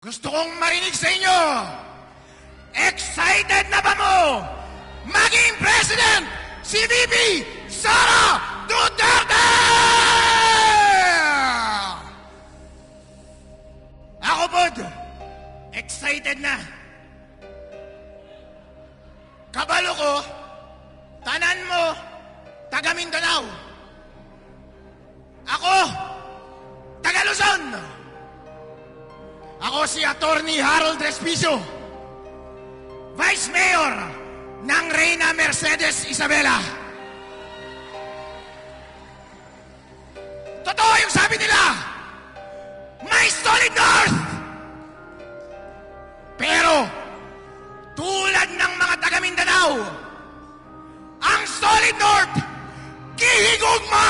Gusto kong marinig sa inyo. Excited na ba mo maging president si VP Sara Duterte? Ako pod, excited na. Kabalo ko, tanan mo, taga Mindanao. Ako, taga Luzon. Ako si Attorney Harold Respicio, Vice Mayor ng Reyna Mercedes Isabela. Totoo yung sabi nila, may solid north. Pero, tulad ng mga taga Mindanao, ang solid north, gihigugma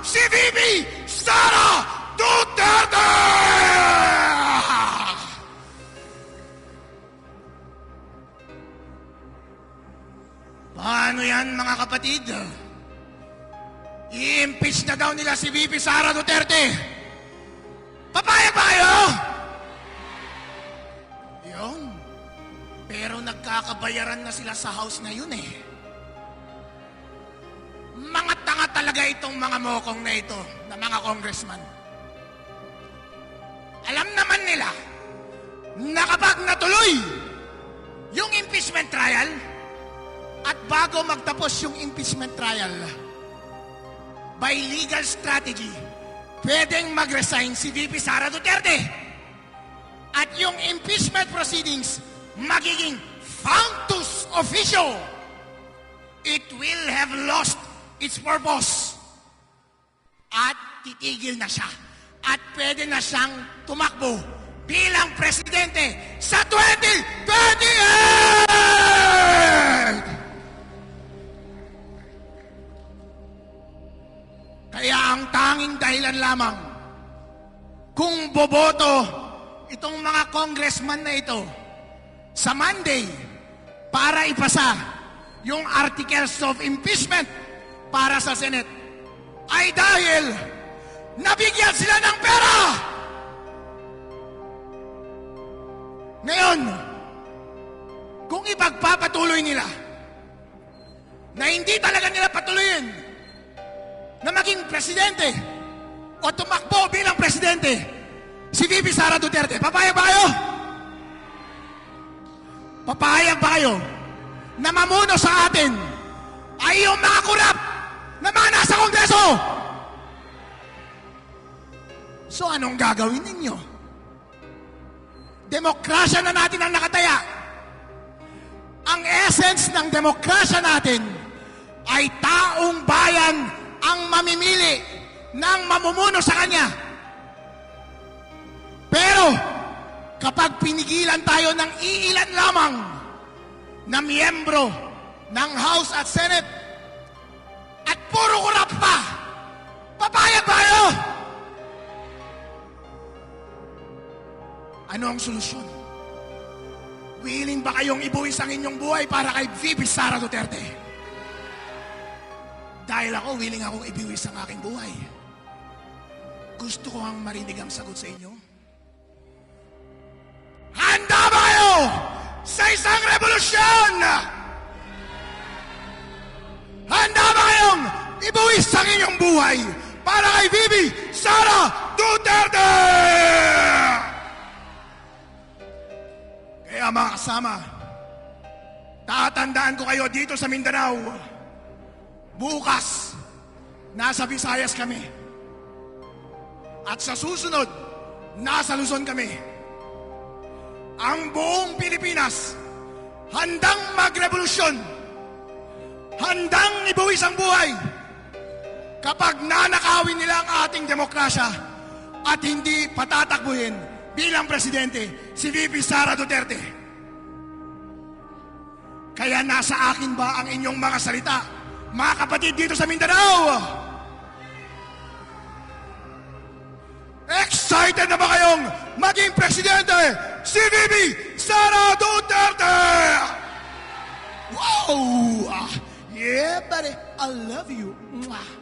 si VP Sara Duterte! Paano yan, mga kapatid? I-impeach na daw nila si VP Sara Duterte. Papayag ba kayo? Yun. Pero nagkakabayaran na sila sa house ngayon eh. Mga tanga talaga itong mga mokong na ito, na mga congressman. Alam naman nila na kapag natuloy yung impeachment trial, at bago magtapos yung impeachment trial, by legal strategy, pwedeng mag-resign si VP Sara Duterte. At yung impeachment proceedings magiging functus officio. It will have lost its purpose. At titigil na siya. At pwede na siyang tumakbo bilang presidente sa 2028! Kaya ang tanging dahilan lamang kung boboto itong mga congressman na ito sa Monday para ipasa yung articles of impeachment para sa Senate ay dahil nabigyan sila ng pera. Ngayon, kung ipagpapatuloy nila na hindi talaga nila patuloyin na maging presidente o tumakbo bilang presidente si VP Sara Duterte, papayag ba kayo? Papayag ba kayo na mamuno sa atin ay yung mga kurap na mga nasa Kongreso? So anong gagawin ninyo? Demokrasya na natin ang nakataya. Ang essence ng demokrasya natin ay taong bayan ang mamimili ng mamumuno sa kanya. Pero, kapag pinigilan tayo ng iilan lamang na miyembro ng House at Senate at puro kurap pa, papayag ba kayo? Ano ang solusyon? Willing ba kayong ibuwis ang inyong buhay para kay VP Sara Duterte? Dahil ako, willing akong ibiwis ang aking buhay. Gusto ko ang marinig ang sagot sa inyo. Handa ba kayo sa isang revolusyon? Handa ba kayong ibuwis ang inyong buhay para kay VP Sara Duterte? Kaya mga kasama, tatandaan ko kayo dito sa Mindanao. Bukas, nasa Visayas kami. At sa susunod, nasa Luzon kami. Ang buong Pilipinas, handang magrevolusyon, handang ibuwis ang buhay kapag nanakawin nila ang ating demokrasya at hindi patatakbuhin bilang presidente si VP Sara Duterte. Kaya nasa akin ba ang inyong mga salita, mga kapatid dito sa Mindanao? Excited na ba kayong maging presidente si VP Sara Duterte? Wow! Yeah, buddy, I love you. Mwah.